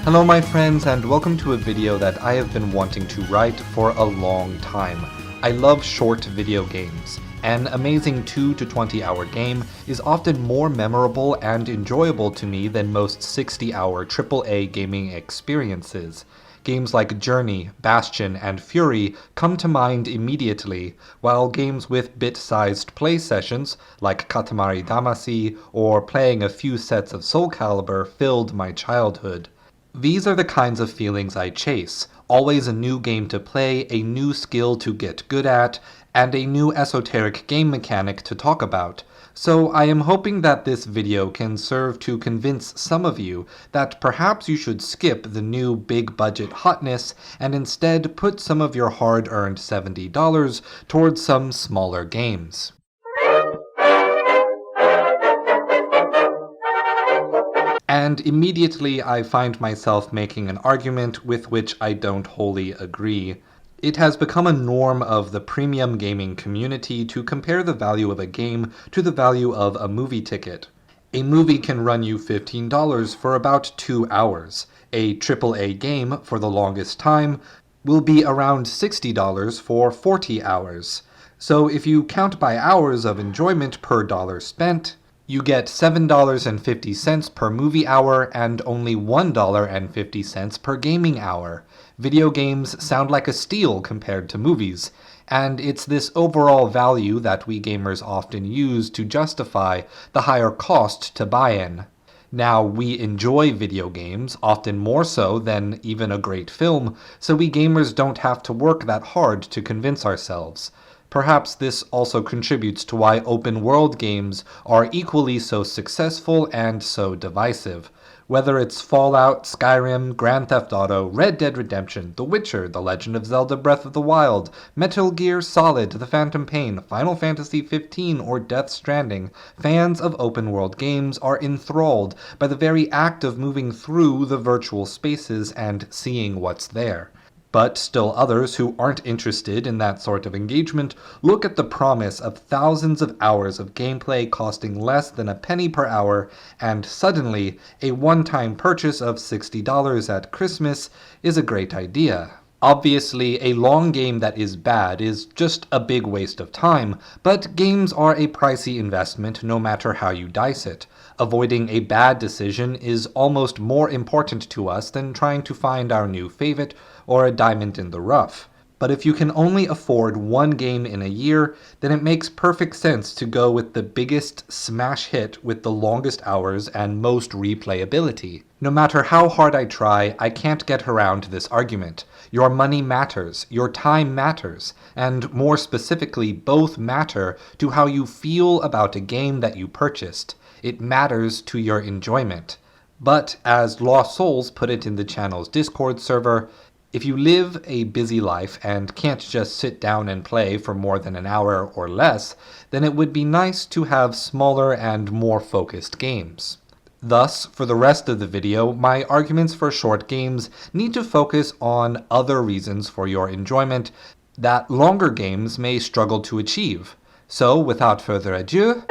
Hello my friends, and welcome to a video that I have been wanting to write for a long time. I love short video games. An amazing 2 to 20 hour game is often more memorable and enjoyable to me than most 60-hour AAA gaming experiences. Games like Journey, Bastion, and Fury come to mind immediately, while games with bit-sized play sessions, like Katamari Damacy or playing a few sets of Soul Calibur, filled my childhood. These are the kinds of feelings I chase, always a new game to play, a new skill to get good at, and a new esoteric game mechanic to talk about. So I am hoping that this video can serve to convince some of you that perhaps you should skip the new big budget hotness and instead put some of your hard-earned $70 towards some smaller games. And immediately I find myself making an argument with which I don't wholly agree. It has become a norm of the premium gaming community to compare the value of a game to the value of a movie ticket. A movie can run you $15 for about 2 hours. A AAA game, for the longest time, will be around $60 for 40 hours. So if you count by hours of enjoyment per dollar spent, you get $7.50 per movie hour and only $1.50 per gaming hour. Video games sound like a steal compared to movies, and it's this overall value that we gamers often use to justify the higher cost to buy in. Now, we enjoy video games, often more so than even a great film, so we gamers don't have to work that hard to convince ourselves. Perhaps this also contributes to why open-world games are equally so successful and so divisive. Whether it's Fallout, Skyrim, Grand Theft Auto, Red Dead Redemption, The Witcher, The Legend of Zelda Breath of the Wild, Metal Gear Solid, The Phantom Pain, Final Fantasy XV, or Death Stranding, fans of open-world games are enthralled by the very act of moving through the virtual spaces and seeing what's there. But still others who aren't interested in that sort of engagement look at the promise of thousands of hours of gameplay costing less than a penny per hour, and suddenly a one-time purchase of $60 at Christmas is a great idea. Obviously, a long game that is bad is just a big waste of time, but games are a pricey investment no matter how you dice it. Avoiding a bad decision is almost more important to us than trying to find our new favorite or a diamond in the rough. But if you can only afford one game in a year, then it makes perfect sense to go with the biggest smash hit with the longest hours and most replayability. No matter how hard I try, I can't get around this argument. Your money matters, your time matters, and more specifically, both matter to how you feel about a game that you purchased. It matters to your enjoyment. But, as Lost Souls put it in the channel's Discord server, if you live a busy life and can't just sit down and play for more than an hour or less, then it would be nice to have smaller and more focused games. Thus, for the rest of the video, my arguments for short games need to focus on other reasons for your enjoyment that longer games may struggle to achieve. So, without further ado,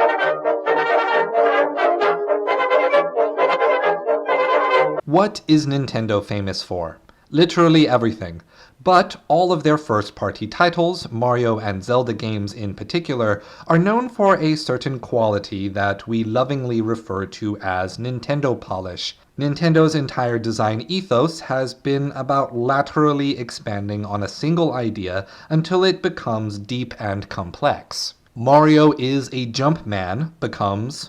what is Nintendo famous for? Literally everything. But all of their first-party titles, Mario and Zelda games in particular, are known for a certain quality that we lovingly refer to as Nintendo polish. Nintendo's entire design ethos has been about laterally expanding on a single idea until it becomes deep and complex. Mario is a jump man becomes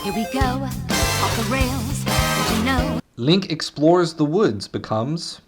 Here we go, off the rails, did you know? Link explores the woods becomes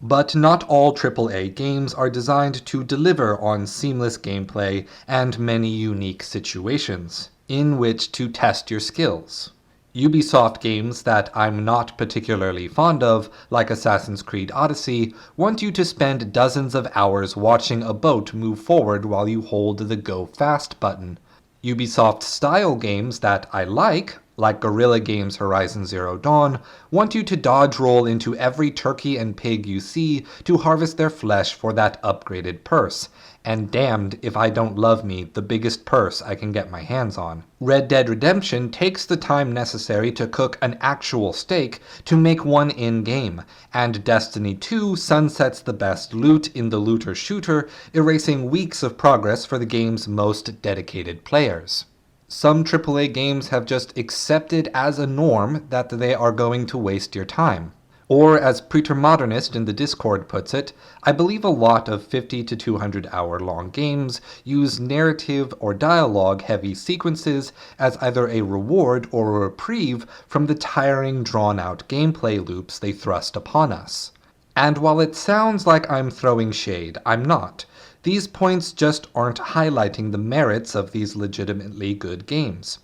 But not all AAA games are designed to deliver on seamless gameplay and many unique situations in which to test your skills. Ubisoft games that I'm not particularly fond of, like Assassin's Creed Odyssey, want you to spend dozens of hours watching a boat move forward while you hold the Go Fast button. Ubisoft-style games that I like like Guerrilla Games' Horizon Zero Dawn, want you to dodge roll into every turkey and pig you see to harvest their flesh for that upgraded purse. And damned if I don't love me the biggest purse I can get my hands on. Red Dead Redemption takes the time necessary to cook an actual steak to make one in-game, and Destiny 2 sunsets the best loot in the looter-shooter, erasing weeks of progress for the game's most dedicated players. Some AAA games have just accepted as a norm that they are going to waste your time. Or, as Pretermodernist in the Discord puts it, I believe a lot of 50 to 200 hour long games use narrative or dialogue heavy sequences as either a reward or a reprieve from the tiring drawn out gameplay loops they thrust upon us. And while it sounds like I'm throwing shade, I'm not. These points just aren't highlighting the merits of these legitimately good games.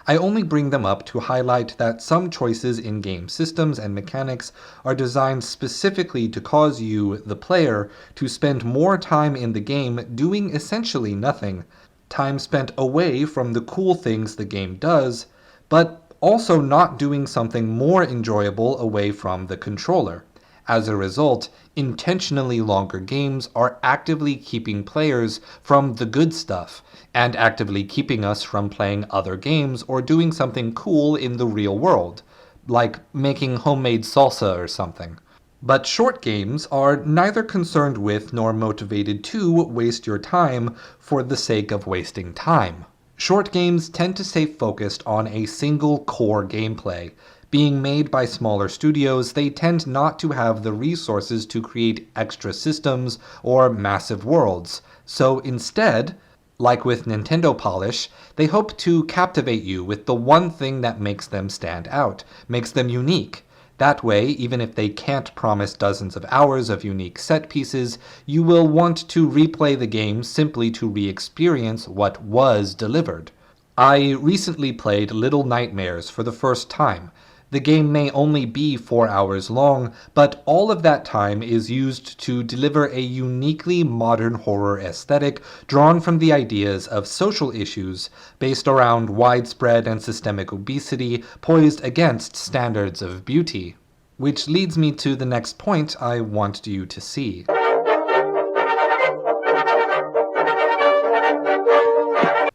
I only bring them up to highlight that some choices in game systems and mechanics are designed specifically to cause you, the player, to spend more time in the game doing essentially nothing, time spent away from the cool things the game does, but also not doing something more enjoyable away from the controller. As a result, intentionally longer games are actively keeping players from the good stuff, and actively keeping us from playing other games or doing something cool in the real world, like making homemade salsa or something. But short games are neither concerned with nor motivated to waste your time for the sake of wasting time. Short games tend to stay focused on a single core gameplay. Being made by smaller studios, they tend not to have the resources to create extra systems or massive worlds. So instead, like with Nintendo Polish, they hope to captivate you with the one thing that makes them stand out, makes them unique. That way, even if they can't promise dozens of hours of unique set pieces, you will want to replay the game simply to re-experience what was delivered. I recently played Little Nightmares for the first time. The game may only be 4 hours long, but all of that time is used to deliver a uniquely modern horror aesthetic drawn from the ideas of social issues based around widespread and systemic obesity poised against standards of beauty. Which leads me to the next point I want you to see.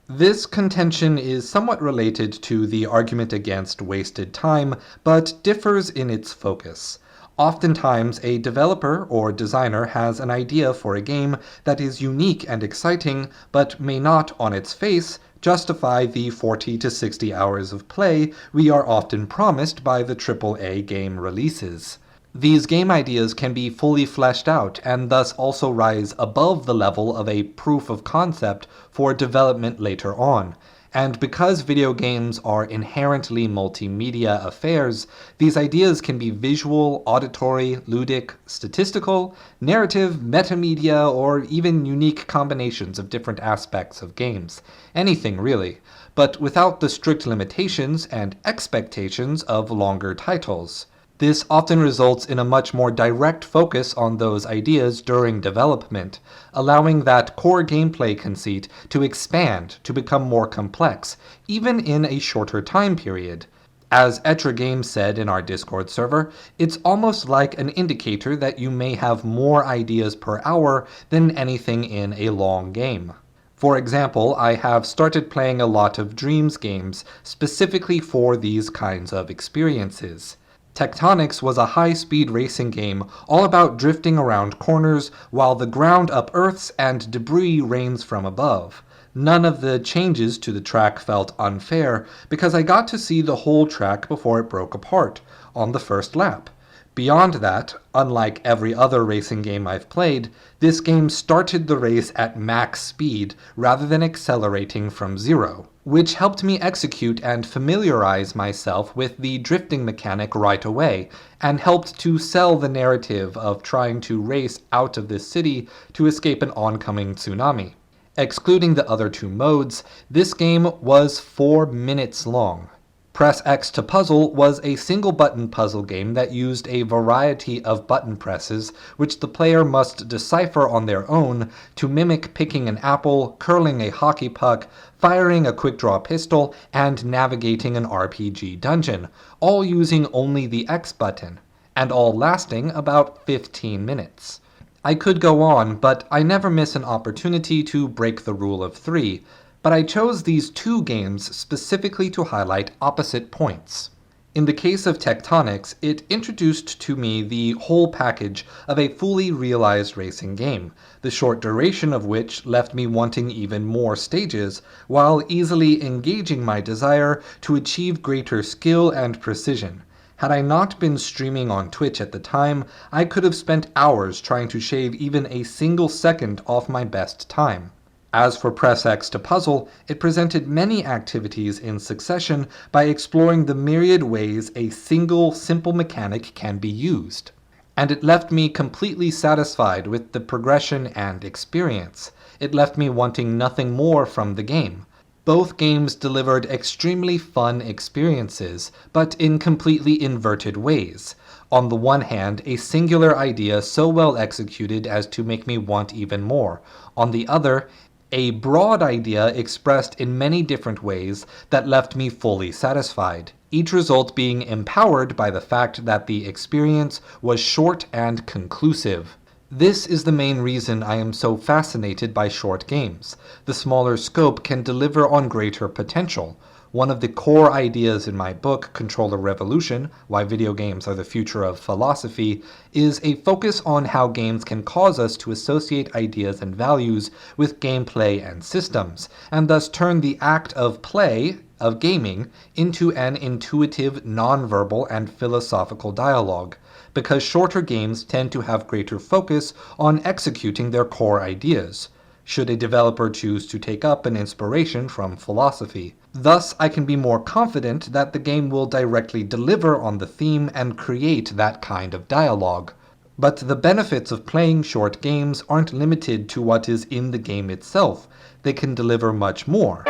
This contention is somewhat related to the argument against wasted time, but differs in its focus. Oftentimes, a developer or designer has an idea for a game that is unique and exciting, but may not, on its face, justify the 40 to 60 hours of play we are often promised by the AAA game releases. These game ideas can be fully fleshed out and thus also rise above the level of a proof of concept for development later on. And because video games are inherently multimedia affairs, these ideas can be visual, auditory, ludic, statistical, narrative, metamedia, or even unique combinations of different aspects of games. Anything really, but without the strict limitations and expectations of longer titles. This often results in a much more direct focus on those ideas during development, allowing that core gameplay conceit to expand, to become more complex, even in a shorter time period. As Etra Games said in our Discord server, it's almost like an indicator that you may have more ideas per hour than anything in a long game. For example, I have started playing a lot of Dreams games specifically for these kinds of experiences. Tectonics was a high-speed racing game all about drifting around corners while the ground unearths and debris rains from above. None of the changes to the track felt unfair because I got to see the whole track before it broke apart, on the first lap. Beyond that, unlike every other racing game I've played, this game started the race at max speed rather than accelerating from zero, which helped me execute and familiarize myself with the drifting mechanic right away, and helped to sell the narrative of trying to race out of this city to escape an oncoming tsunami. Excluding the other two modes, this game was 4 minutes long. Press X to Puzzle was a single-button puzzle game that used a variety of button presses, which the player must decipher on their own to mimic picking an apple, curling a hockey puck, firing a quick-draw pistol, and navigating an RPG dungeon, all using only the X button, and all lasting about 15 minutes. I could go on, but I never miss an opportunity to break the rule of 3, but I chose these 2 games specifically to highlight opposite points. In the case of Tectonics, it introduced to me the whole package of a fully realized racing game, the short duration of which left me wanting even more stages, while easily engaging my desire to achieve greater skill and precision. Had I not been streaming on Twitch at the time, I could have spent hours trying to shave even a single second off my best time. As for Press X to Puzzle, it presented many activities in succession by exploring the myriad ways a single simple mechanic can be used. And it left me completely satisfied with the progression and experience. It left me wanting nothing more from the game. Both games delivered extremely fun experiences, but in completely inverted ways. On the one hand, a singular idea so well executed as to make me want even more. On the other, a broad idea expressed in many different ways that left me fully satisfied, each result being empowered by the fact that the experience was short and conclusive. This is the main reason I am so fascinated by short games. The smaller scope can deliver on greater potential. One of the core ideas in my book, Controller Revolution, Why Video Games Are the Future of Philosophy, is a focus on how games can cause us to associate ideas and values with gameplay and systems, and thus turn the act of play, of gaming, into an intuitive, non-verbal, and philosophical dialogue, because shorter games tend to have greater focus on executing their core ideas, should a developer choose to take up an inspiration from philosophy. Thus, I can be more confident that the game will directly deliver on the theme and create that kind of dialogue. But the benefits of playing short games aren't limited to what is in the game itself. They can deliver much more.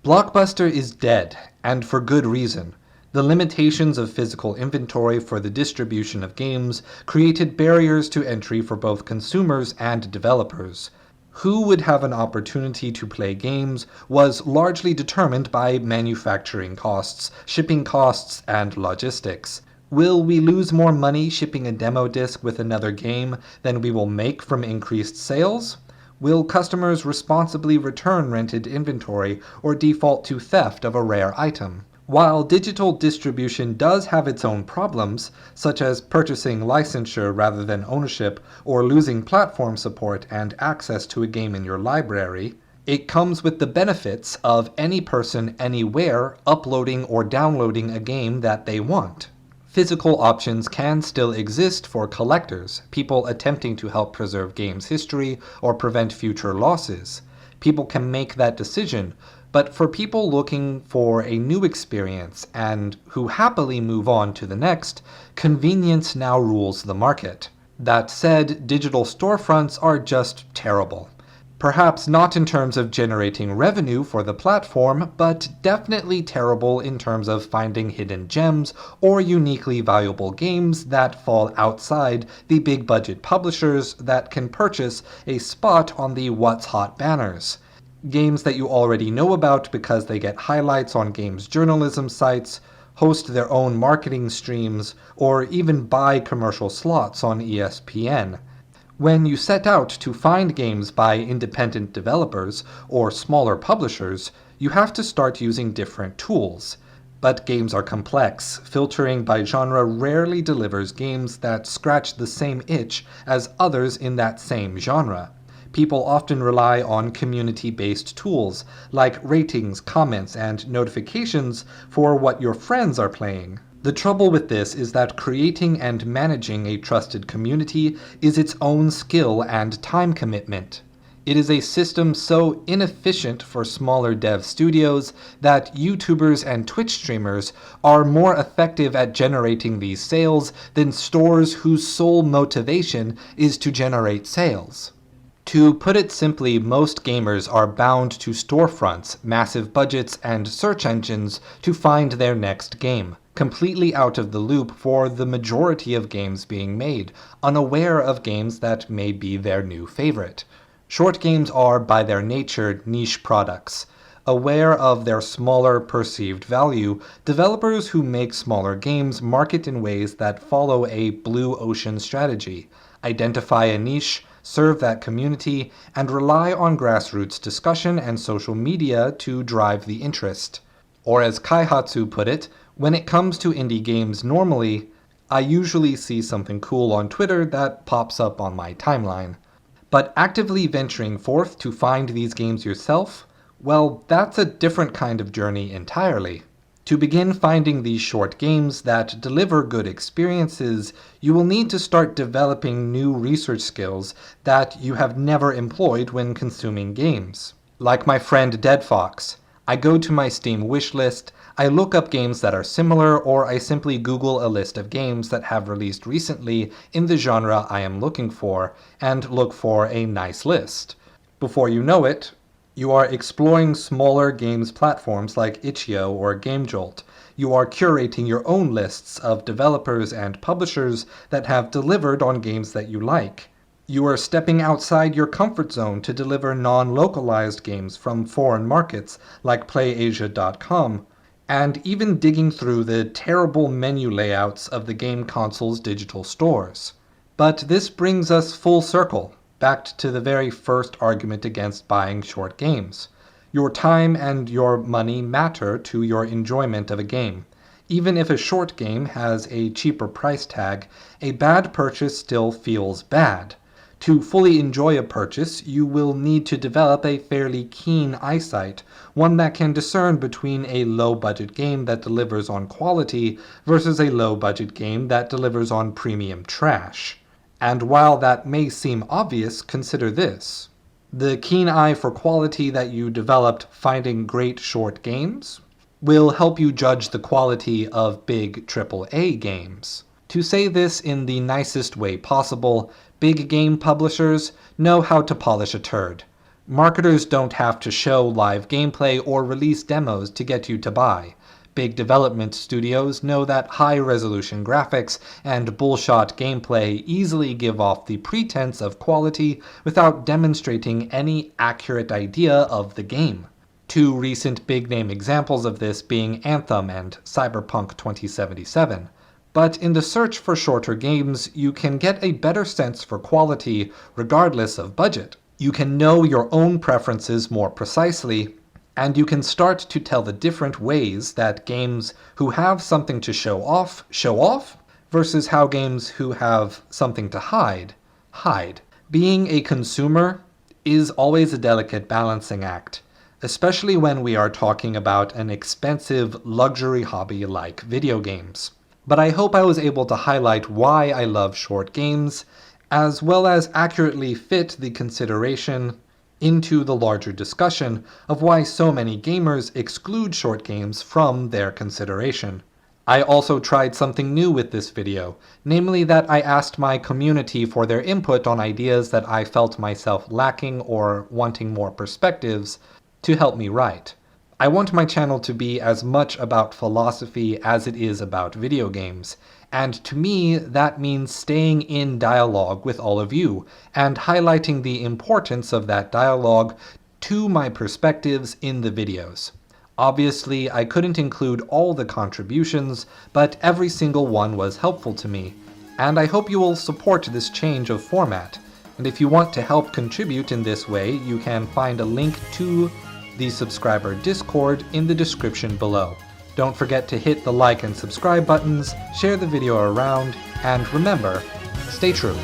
Blockbuster is dead, and for good reason. The limitations of physical inventory for the distribution of games created barriers to entry for both consumers and developers. Who would have an opportunity to play games was largely determined by manufacturing costs, shipping costs, and logistics. Will we lose more money shipping a demo disc with another game than we will make from increased sales? Will customers responsibly return rented inventory or default to theft of a rare item? While digital distribution does have its own problems, such as purchasing licensure rather than ownership or losing platform support and access to a game in your library, it comes with the benefits of any person anywhere uploading or downloading a game that they want. Physical options can still exist for collectors, people attempting to help preserve games' history or prevent future losses. People can make that decision, but for people looking for a new experience and who happily move on to the next, convenience now rules the market. That said, digital storefronts are just terrible. Perhaps not in terms of generating revenue for the platform, but definitely terrible in terms of finding hidden gems or uniquely valuable games that fall outside the big budget publishers that can purchase a spot on the What's Hot banners. Games that you already know about because they get highlights on games journalism sites, host their own marketing streams, or even buy commercial slots on ESPN. When you set out to find games by independent developers or smaller publishers, you have to start using different tools. But games are complex. Filtering by genre rarely delivers games that scratch the same itch as others in that same genre. People often rely on community-based tools like ratings, comments, and notifications for what your friends are playing. The trouble with this is that creating and managing a trusted community is its own skill and time commitment. It is a system so inefficient for smaller dev studios that YouTubers and Twitch streamers are more effective at generating these sales than stores whose sole motivation is to generate sales. To put it simply, most gamers are bound to storefronts, massive budgets, and search engines to find their next game, completely out of the loop for the majority of games being made, unaware of games that may be their new favorite. Short games are, by their nature, niche products. Aware of their smaller perceived value, developers who make smaller games market in ways that follow a blue ocean strategy. Identify a niche, serve that community, and rely on grassroots discussion and social media to drive the interest. Or as Kaihatsu put it, when it comes to indie games normally, I usually see something cool on Twitter that pops up on my timeline. But actively venturing forth to find these games yourself, well, that's a different kind of journey entirely. To begin finding these short games that deliver good experiences, you will need to start developing new research skills that you have never employed when consuming games. Like my friend Dead Fox, I go to my Steam wishlist, I look up games that are similar, or I simply Google a list of games that have released recently in the genre I am looking for, and look for a nice list. Before you know it, you are exploring smaller games platforms like itch.io or GameJolt. You are curating your own lists of developers and publishers that have delivered on games that you like. You are stepping outside your comfort zone to deliver non-localized games from foreign markets like PlayAsia.com, and even digging through the terrible menu layouts of the game console's digital stores. But this brings us full circle, back to the very first argument against buying short games. Your time and your money matter to your enjoyment of a game. Even if a short game has a cheaper price tag, a bad purchase still feels bad. To fully enjoy a purchase, you will need to develop a fairly keen eyesight, one that can discern between a low-budget game that delivers on quality versus a low-budget game that delivers on premium trash. And while that may seem obvious, consider this. The keen eye for quality that you developed finding great short games will help you judge the quality of big AAA games. To say this in the nicest way possible, big game publishers know how to polish a turd. Marketers don't have to show live gameplay or release demos to get you to buy. Big development studios know that high-resolution graphics and bullshot gameplay easily give off the pretense of quality without demonstrating any accurate idea of the game. Two recent big-name examples of this being Anthem and Cyberpunk 2077. But in the search for shorter games, you can get a better sense for quality regardless of budget. You can know your own preferences more precisely, and you can start to tell the different ways that games who have something to show off, versus how games who have something to hide. Being a consumer is always a delicate balancing act, especially when we are talking about an expensive luxury hobby like video games. But I hope I was able to highlight why I love short games, as well as accurately fit the consideration into the larger discussion of why so many gamers exclude short games from their consideration. I also tried something new with this video, namely that I asked my community for their input on ideas that I felt myself lacking or wanting more perspectives to help me write. I want my channel to be as much about philosophy as it is about video games, and to me that means staying in dialogue with all of you, and highlighting the importance of that dialogue to my perspectives in the videos. Obviously, I couldn't include all the contributions, but every single one was helpful to me, and I hope you will support this change of format. And if you want to help contribute in this way, you can find a link to the subscriber Discord in the description below. Don't forget to hit the like and subscribe buttons, share the video around, and remember, stay true.